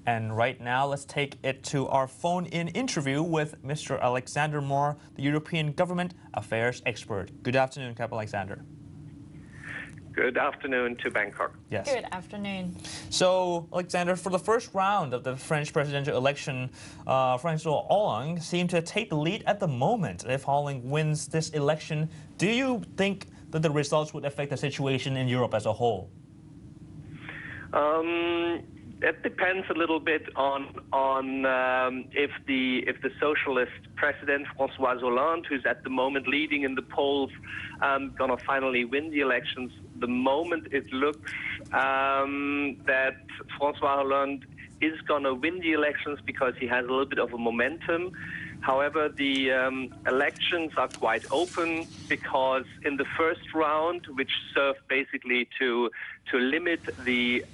And right now, let's take it to our phone-in interview with Mr. Alexander Mohr, the European Government Affairs expert. Good afternoon, Cap Alexander. Good afternoon to Bangkok. Yes. Good afternoon. So, Alexander, for the first round of the French presidential election, François Hollande seemed to take the lead at the moment. If Hollande wins this election, do you think that the results would affect the situation in Europe as a whole? It depends a little bit on if the socialist president François Hollande, who's at the moment leading in the polls, gonna finally win the elections. The moment it looks that François Hollande is gonna win the elections because he has a little bit of a momentum. However, the elections are quite open because in the first round, which served basically to limit the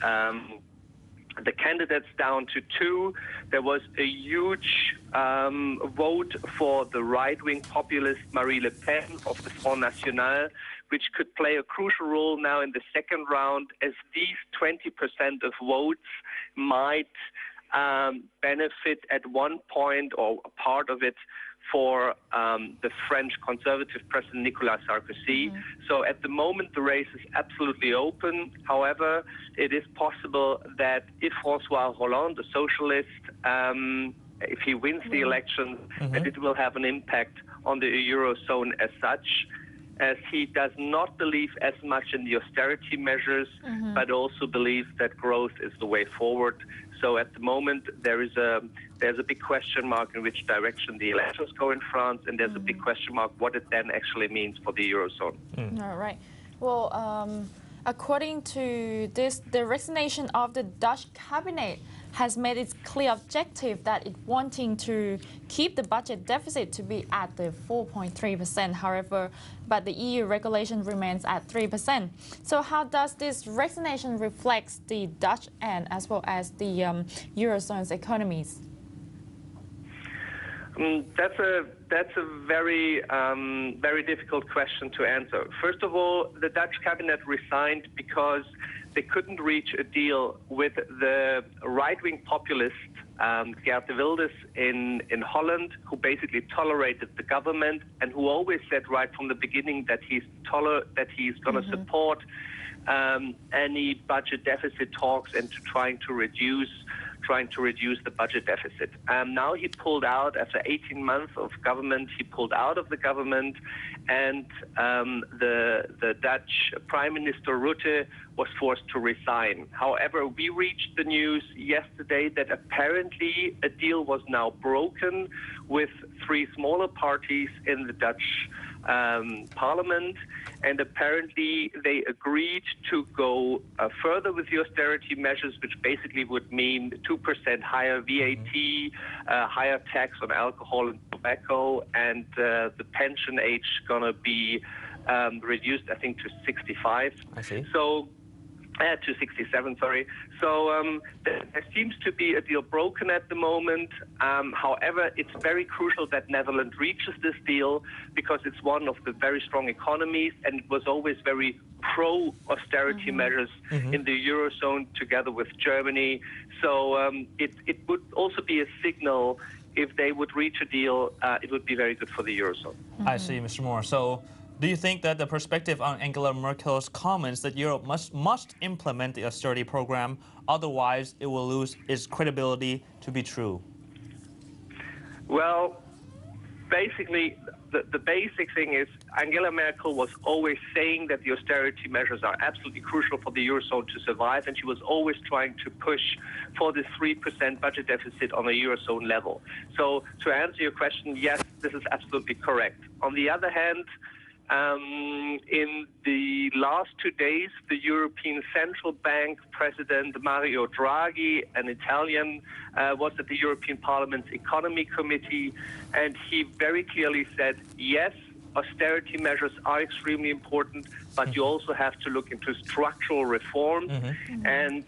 candidates down to two, there was a huge vote for the right-wing populist Marine Le Pen of the Front National, which could play a crucial role now in the second round, as these 20% of votes might benefit at one point, or a part of it, for the French conservative president Nicolas Sarkozy. So at the moment the race is absolutely open. However, it is possible that if François Hollande, the socialist, if he wins the election, that it will have an impact on the Eurozone as such, as he does not believe as much in the austerity measures, but also believes that growth is the way forward. So at the moment, there's a big question mark in which direction the elections go in France, and there's a big question mark what it then actually means for the Eurozone. All right. Well, according to this, the resignation of the Dutch cabinet has made its clear objective that it wanting to keep the budget deficit to be at the 4.3%. However, but the EU regulation remains at 3%. So how does this resignation reflect the Dutch and as well as the Eurozone's economies? That's a very very difficult question to answer. First of all, the Dutch cabinet resigned because they couldn't reach a deal with the right-wing populist Geert Wilders in Holland, who basically tolerated the government and who always said right from the beginning that he's going to support any budget deficit talks and trying to reduce the budget deficit. Now he pulled out after 18 months of government. He pulled out of the government, and the Dutch Prime Minister Rutte was forced to resign. However, we reached the news yesterday that apparently a deal was now broken with three smaller parties in the Dutch Parliament, and apparently they agreed to go further with the austerity measures, which basically would mean 2% higher VAT, higher tax on alcohol and tobacco, and the pension age gonna be reduced, I think, to 65. I see. So. To 67, sorry. So there seems to be a deal broken at the moment. However, it's very crucial that Netherlands reaches this deal because it's one of the very strong economies, and it was always very pro-austerity measures in the Eurozone together with Germany. So it would also be a signal if they would reach a deal, it would be very good for the Eurozone. I see, Mr. Mohr. So do you think that the perspective on Angela Merkel's comments that Europe must implement the austerity program, otherwise it will lose its credibility, to be true? Well, basically, the basic thing is Angela Merkel was always saying that the austerity measures are absolutely crucial for the Eurozone to survive, and she was always trying to push for the 3% budget deficit on a Eurozone level. So to answer your question, yes, this is absolutely correct. On the other hand, in the last 2 days, the European Central Bank President Mario Draghi, an Italian, was at the European Parliament's Economy Committee, and he very clearly said, yes, austerity measures are extremely important, but you also have to look into structural reforms. And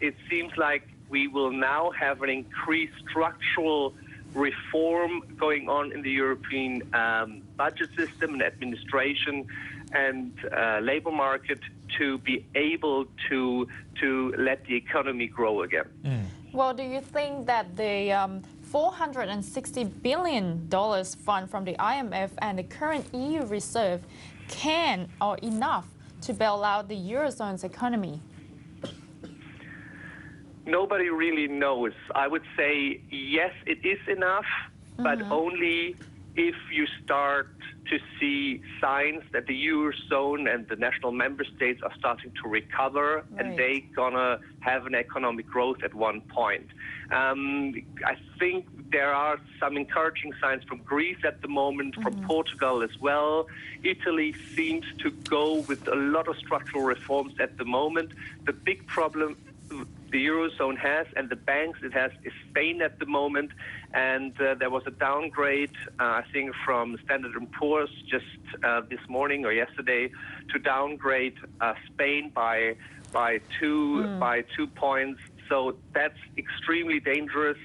it seems like we will now have an increased structural reform going on in the European budget system and administration and labor market to be able to let the economy grow again. Well, do you think that the $460 billion fund from the IMF and the current EU reserve can or enough to bail out the Eurozone's economy? Nobody really knows. I would say yes, it is enough, but only if you start to see signs that the Eurozone and the national member states are starting to recover and they're going to have an economic growth at one point. I think there are some encouraging signs from Greece at the moment, from Portugal as well. Italy seems to go with a lot of structural reforms at the moment. The big problem the Eurozone has and the banks it has is Spain at the moment, and there was a downgrade, I think, from Standard & Poor's just this morning or yesterday to downgrade Spain by 2 points. So that's extremely dangerous.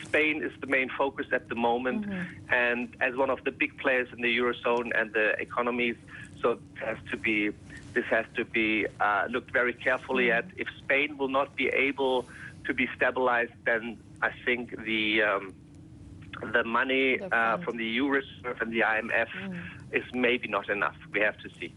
Spain is the main focus at the moment, and as one of the big players in the Eurozone and the economies, so this has to be looked very carefully at. If Spain will not be able to be stabilized, then I think the money from the EU reserve and the IMF is maybe not enough. We have to see.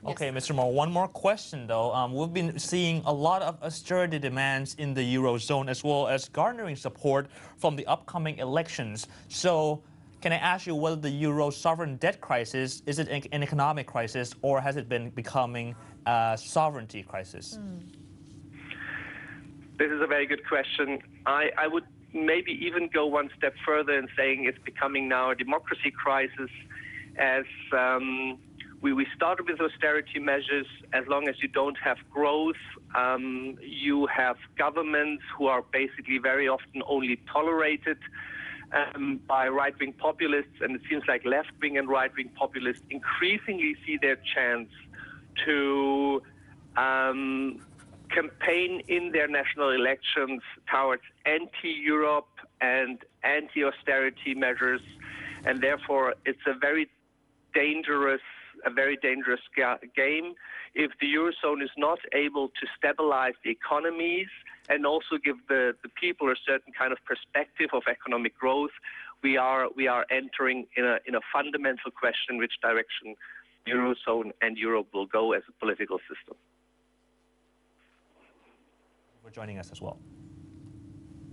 Okay, Mr. Mohr, one more question though. We've been seeing a lot of austerity demands in the Eurozone as well as garnering support from the upcoming elections. So can I ask you whether the Euro sovereign debt crisis, is it an economic crisis or has it been becoming a sovereignty crisis? This is a very good question. I would maybe even go one step further in saying it's becoming now a democracy crisis, as we started with austerity measures. As long as you don't have growth, you have governments who are basically very often only tolerated by right-wing populists, and it seems like left-wing and right-wing populists increasingly see their chance to campaign in their national elections towards anti-Europe and anti-austerity measures, and therefore it's a very dangerous game. If the Eurozone is not able to stabilize the economies and also give the people a certain kind of perspective of economic growth, we are entering in a fundamental question which direction Eurozone and Europe will go as a political system. For joining us as well.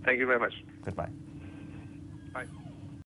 Thank you very much. Goodbye. Bye.